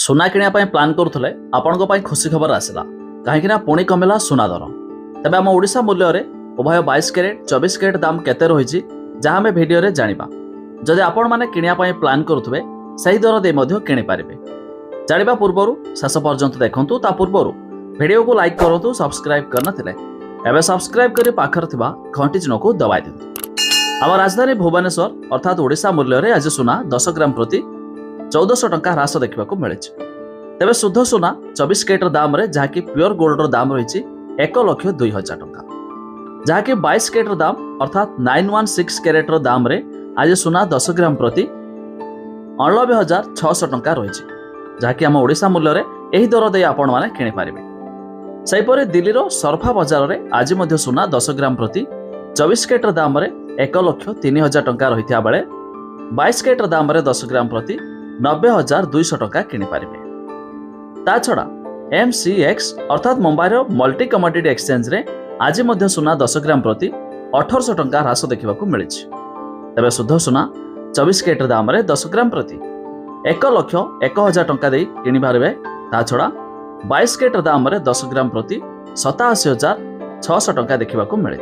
सुना किनिया पई प्लान करुथले आपनको पई खुशी खबर आसिला कहीं पुणी कमिला सुना दर। तेबे आम ओडिशा मूल्य रे उभय 22 कैरेट 24 कैरेट दाम केते रही जहाँ आम भिडियो रे जानिबा। जदि आपण माने किनिया पई प्लान करुथबे सही दर दे मध्य किनि पारिबे। जानिबा पूर्वरु शेष पर्यंत देखंतु। ता पूर्वरु वीडियो को लाइक करंतु, सब्सक्राइब करनथिले एबे सब्सक्राइब करी पाखर थिबा घंटी चिन्ह को दबाइ दियंतु। आम राजधानी भुवनेश्वर अर्थात ओडिशा मूल्य रे आज सुना 10 ग्राम प्रति 1400 टंका ह्रास देखा मिले। तेबे शुद्ध सुना 24 कैरेट दाम रे जहाँकि प्योर गोल्ड दाम रही 1,02,000 टंका, जहाँकि 22 कैरेट दाम अर्थात 916 कैरेट दाम रे आज सुना 10 ग्राम प्रति 89,600 टंका रही, जहाँकि आम ओडिशा मूल्य रे एही दर दे आपण माने किनि पारिबे। सेहिपरि दिल्ली रो सरफा बाजार रे आज मध्य सुना 10 ग्राम प्रति 24 कैरेट दाम रे 1,03,000 टंका रही बेले 22 कैरेट दाम रे 10 ग्राम प्रति 90,200 टंका किनि पारिबे। ता छड़ा MCX अर्थात मुंबई रो मल्टी कमोडिटी एक्सचेंज रे आज मध्य सुना 10 ग्राम प्रति 1800 टंका ह्रास देखा मिले। तेबे शुद्ध सुना 24 कैरेट दाम रे 10 ग्राम प्रति 1,01,000 टंका दे किनि पारिबे। ता छड़ा 22 कैरेट दाम रे 10 ग्राम प्रति 87,600 टंका देखा मिले।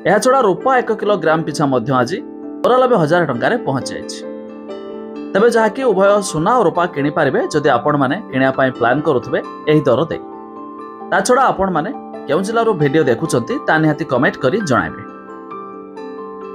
यह छड़ा रूपा 1 किलोग्राम पिछा मध्य आज 94,000 टंका पहुंच जाइए। तेबे जहाँकि उभय सुना और रूपा किनि पारिबे जदि आपण माने किनिया पई प्लान करुथबे एही दर दे। ता छड़ा आपण माने केउ जिल्लारो वीडियो देखुचंती ता निहाती कमेंट करी जणाइबे।